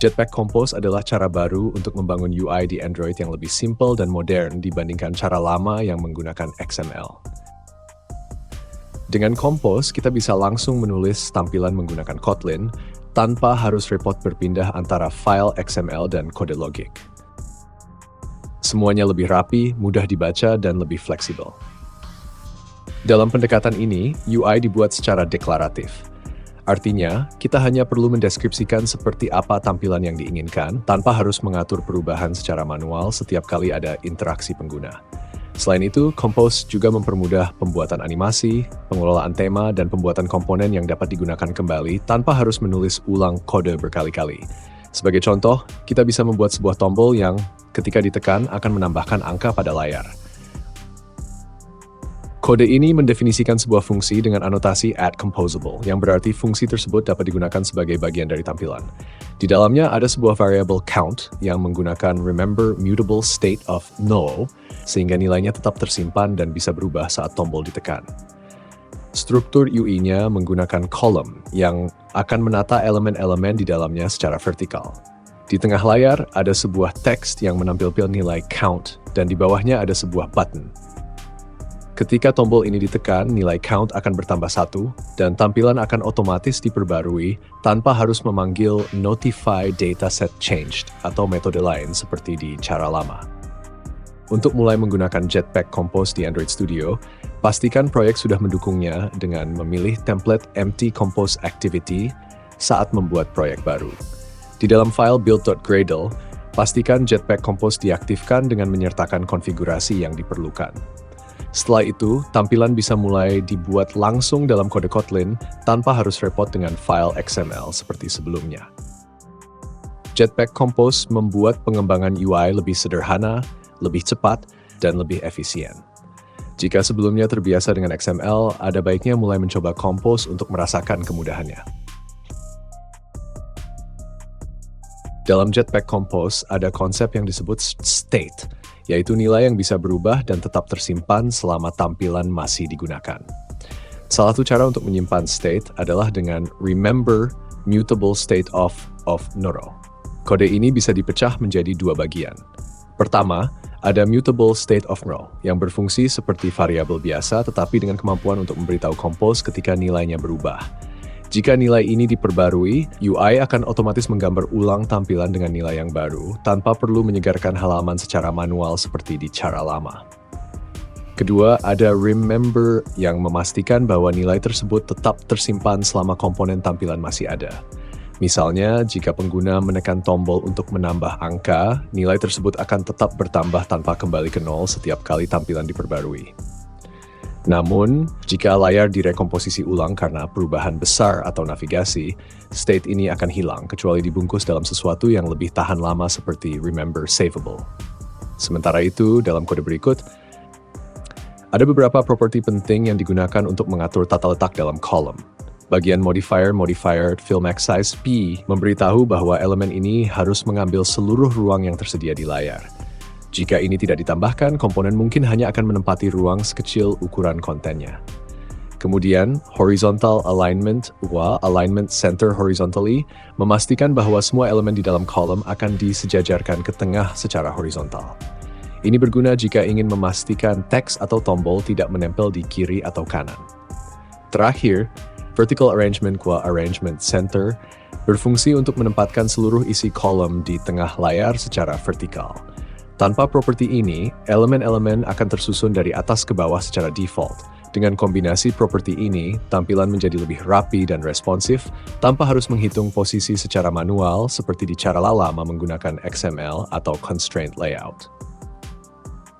Jetpack Compose adalah cara baru untuk membangun UI di Android yang lebih simpel dan modern dibandingkan cara lama yang menggunakan XML. Dengan Compose, kita bisa langsung menulis tampilan menggunakan Kotlin tanpa harus repot berpindah antara file XML dan kode logik. Semuanya lebih rapi, mudah dibaca, dan lebih fleksibel. Dalam pendekatan ini, UI dibuat secara deklaratif. Artinya, kita hanya perlu mendeskripsikan seperti apa tampilan yang diinginkan tanpa harus mengatur perubahan secara manual setiap kali ada interaksi pengguna. Selain itu, Compose juga mempermudah pembuatan animasi, pengelolaan tema, dan pembuatan komponen yang dapat digunakan kembali tanpa harus menulis ulang kode berkali-kali. Sebagai contoh, kita bisa membuat sebuah tombol yang ketika ditekan akan menambahkan angka pada layar. Kode ini mendefinisikan sebuah fungsi dengan anotasi @composable, yang berarti fungsi tersebut dapat digunakan sebagai bagian dari tampilan. Di dalamnya ada sebuah variable count yang menggunakan remember mutable state of no, sehingga nilainya tetap tersimpan dan bisa berubah saat tombol ditekan. Struktur UI-nya menggunakan column yang akan menata elemen-elemen di dalamnya secara vertikal. Di tengah layar ada sebuah teks yang menampilkan nilai count, dan di bawahnya ada sebuah button. Ketika tombol ini ditekan, nilai count akan bertambah 1, dan tampilan akan otomatis diperbarui tanpa harus memanggil notify dataset changed atau metode lain seperti di cara lama. Untuk mulai menggunakan Jetpack Compose di Android Studio, pastikan proyek sudah mendukungnya dengan memilih template empty compose activity saat membuat proyek baru. Di dalam file build.gradle, pastikan Jetpack Compose diaktifkan dengan menyertakan konfigurasi yang diperlukan. Setelah itu, tampilan bisa mulai dibuat langsung dalam kode Kotlin tanpa harus repot dengan file XML seperti sebelumnya. Jetpack Compose membuat pengembangan UI lebih sederhana, lebih cepat, dan lebih efisien. Jika sebelumnya terbiasa dengan XML, ada baiknya mulai mencoba Compose untuk merasakan kemudahannya. Dalam Jetpack Compose ada konsep yang disebut state, yaitu nilai yang bisa berubah dan tetap tersimpan selama tampilan masih digunakan. Salah satu cara untuk menyimpan state adalah dengan remember mutable state of noro. Kode ini bisa dipecah menjadi dua bagian. Pertama, ada mutable state of noro yang berfungsi seperti variabel biasa tetapi dengan kemampuan untuk memberitahu Compose ketika nilainya berubah. Jika nilai ini diperbarui, UI akan otomatis menggambar ulang tampilan dengan nilai yang baru, tanpa perlu menyegarkan halaman secara manual seperti di cara lama. Kedua, ada remember yang memastikan bahwa nilai tersebut tetap tersimpan selama komponen tampilan masih ada. Misalnya, jika pengguna menekan tombol untuk menambah angka, nilai tersebut akan tetap bertambah tanpa kembali ke nol setiap kali tampilan diperbarui. Namun, jika layar direkomposisi ulang karena perubahan besar atau navigasi, state ini akan hilang kecuali dibungkus dalam sesuatu yang lebih tahan lama seperti remember savable. Sementara itu, dalam kode berikut, ada beberapa properti penting yang digunakan untuk mengatur tata letak dalam column. Bagian modifier fill max size P memberitahu bahwa elemen ini harus mengambil seluruh ruang yang tersedia di layar. Jika ini tidak ditambahkan, komponen mungkin hanya akan menempati ruang sekecil ukuran kontennya. Kemudian, horizontal alignment, alignment center horizontally, memastikan bahwa semua elemen di dalam kolom akan disejajarkan ke tengah secara horizontal. Ini berguna jika ingin memastikan teks atau tombol tidak menempel di kiri atau kanan. Terakhir, vertical arrangement arrangement center berfungsi untuk menempatkan seluruh isi kolom di tengah layar secara vertikal. Tanpa properti ini, elemen-elemen akan tersusun dari atas ke bawah secara default. Dengan kombinasi properti ini, tampilan menjadi lebih rapi dan responsif tanpa harus menghitung posisi secara manual seperti di cara lama menggunakan XML atau constraint layout.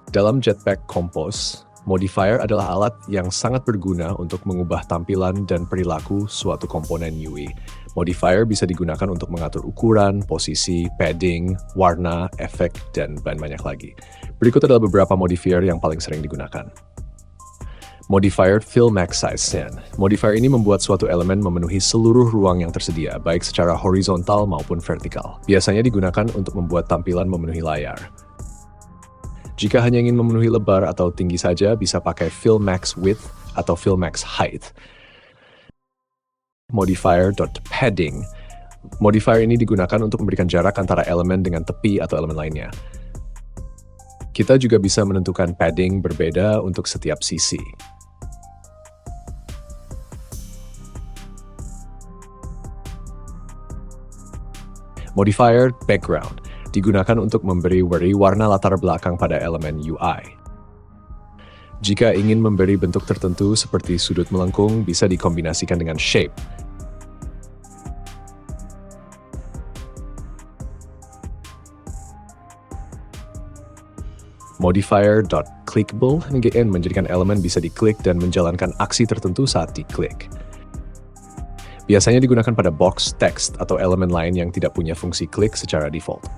Dalam Jetpack Compose, modifier adalah alat yang sangat berguna untuk mengubah tampilan dan perilaku suatu komponen UI. Modifier bisa digunakan untuk mengatur ukuran, posisi, padding, warna, efek, dan banyak lagi. Berikut adalah beberapa modifier yang paling sering digunakan. Modifier fill max size. Modifier ini membuat suatu elemen memenuhi seluruh ruang yang tersedia, baik secara horizontal maupun vertikal. Biasanya digunakan untuk membuat tampilan memenuhi layar. Jika hanya ingin memenuhi lebar atau tinggi saja, bisa pakai fill max width atau fill max height. Modifier.padding Modifier ini digunakan untuk memberikan jarak antara elemen dengan tepi atau elemen lainnya. Kita juga bisa menentukan padding berbeda untuk setiap sisi. Modifier background digunakan untuk memberi warna latar belakang pada elemen UI. Jika ingin memberi bentuk tertentu seperti sudut melengkung, bisa dikombinasikan dengan shape. Modifier.clickable menjadikan elemen bisa diklik dan menjalankan aksi tertentu saat diklik. Biasanya digunakan pada box, text, atau elemen lain yang tidak punya fungsi klik secara default.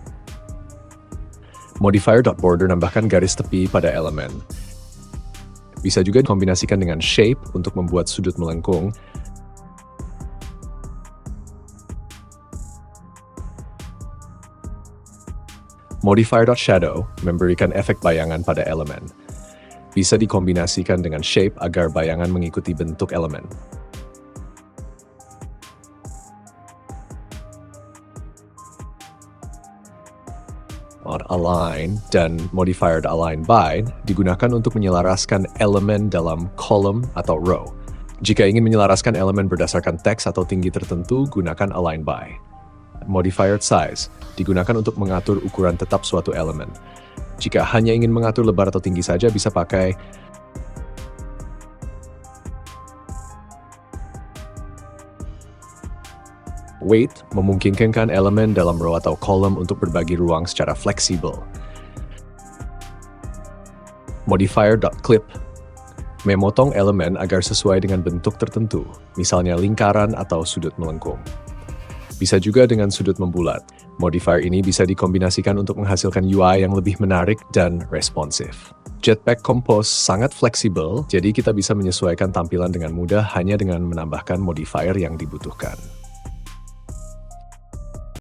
Modifier.border nambahkan garis tepi pada elemen. Bisa juga dikombinasikan dengan shape untuk membuat sudut melengkung. Modifier.shadow memberikan efek bayangan pada elemen. Bisa dikombinasikan dengan shape agar bayangan mengikuti bentuk elemen. Align dan modifier.align by digunakan untuk menyelaraskan elemen dalam kolom atau row. Jika ingin menyelaraskan elemen berdasarkan teks atau tinggi tertentu, gunakan align by. Modifier size digunakan untuk mengatur ukuran tetap suatu elemen. Jika hanya ingin mengatur lebar atau tinggi saja, bisa pakai weight, memungkinkan elemen dalam row atau kolom untuk berbagi ruang secara fleksibel. Modifier.clip memotong elemen agar sesuai dengan bentuk tertentu, misalnya lingkaran atau sudut melengkung. Bisa juga dengan sudut membulat. Modifier ini bisa dikombinasikan untuk menghasilkan UI yang lebih menarik dan responsif. Jetpack Compose sangat fleksibel, jadi kita bisa menyesuaikan tampilan dengan mudah hanya dengan menambahkan modifier yang dibutuhkan.